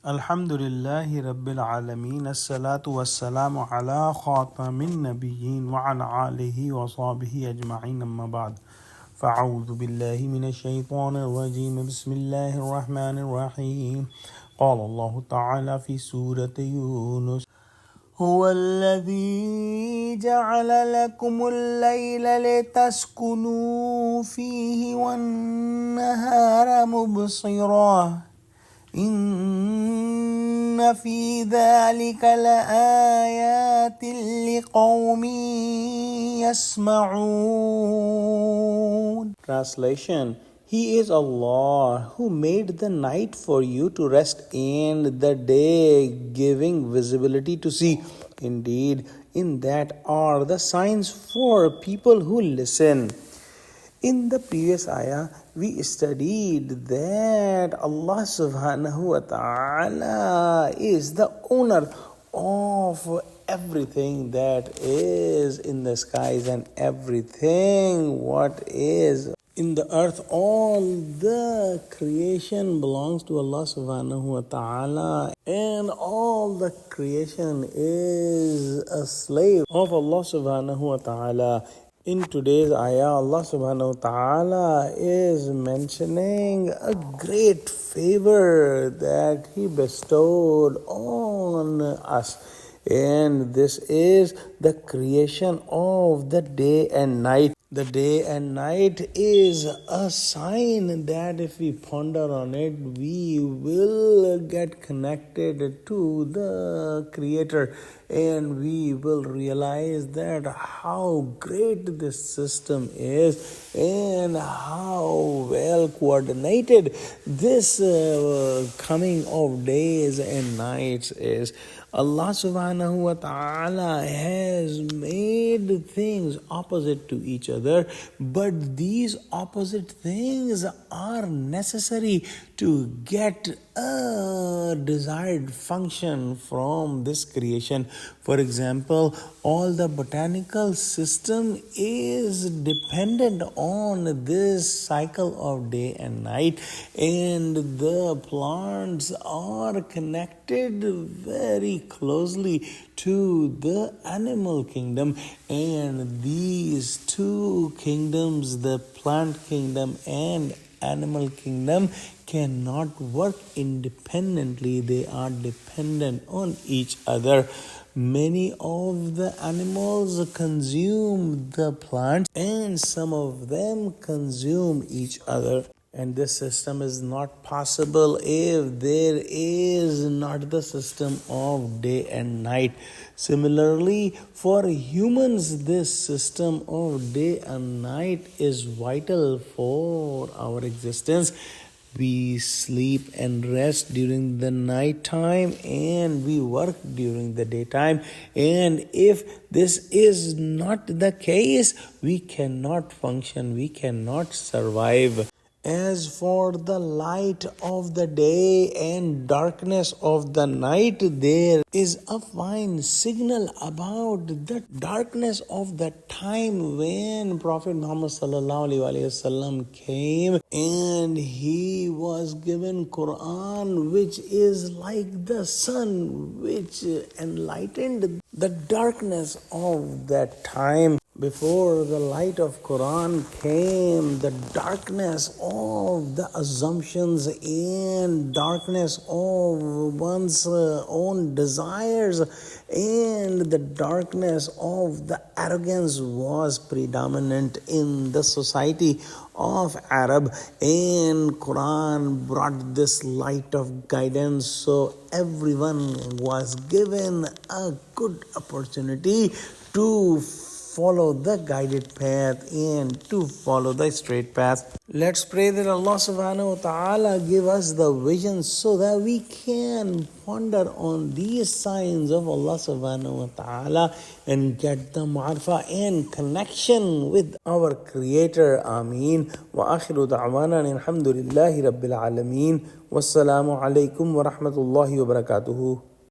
Alhamdulillahi Rabbil Alameen. As-salatu was-salamu ala khatamin nabiyyin wa ala alihi wa sahbihi ajma'in amma ba'd. فأعوذ بالله من الشيطان الرجيم بسم الله الرحمن الرحيم قال الله تعالى في سورة يونس هو الذي جعل لكم الليل لتسكنوا فيه والنهار مبصرا إن في ذلك لآيات لقوم يسمعون. Translation: He is Allah who made the night for you to rest and the day giving visibility to see. Indeed, in that are the signs for people who listen. In the previous ayah, we studied that Allah subhanahu wa ta'ala is the owner of everything that is in the skies and everything what is in the earth. All the creation belongs to Allah subhanahu wa ta'ala, and all the creation is a slave of Allah subhanahu wa ta'ala. In today's ayah, Allah subhanahu wa ta'ala is mentioning a great favor that He bestowed on us. And this is the creation of the day and night. The day and night is a sign that if we ponder on it, we will get connected to the Creator, and we will realize that how great this system is and how well coordinated this coming of days and nights is. Allah subhanahu wa ta'ala has made things opposite to each other, but these opposite things are necessary to get a desired function from this creation. For example, all the botanical system is dependent on this cycle of day and night, and the plants are connected very closely to the animal kingdom, and these two kingdoms, the plant kingdom and animal kingdom, cannot work independently. They are dependent on each other. Many of the animals consume the plants, and some of them consume each other. And this system is not possible if there is not the system of day and night. Similarly, for humans, this system of day and night is vital for our existence. We sleep and rest during the night time, and we work during the daytime. And if this is not the case, we cannot function, we cannot survive. As for the light of the day and darkness of the night, there is a fine signal about the darkness of the time when Prophet Muhammad ﷺ came, and he was given Quran, which is like the sun, which enlightened the darkness of that time. Before the light of Quran came, the darkness of the assumptions and darkness of one's own desires and the darkness of the arrogance was predominant in the society of Arab, and Quran brought this light of guidance, so everyone was given a good opportunity to follow the guided path and to follow the straight path. Let's pray that Allah subhanahu wa ta'ala give us the vision so that we can ponder on these signs of Allah subhanahu wa ta'ala and get the ma'rifah and connection with our Creator. Ameen. Wa akhiru da'wana alhamdulillahi rabbil alameen. Wassalamu alaikum wa rahmatullahi wa barakatuhu.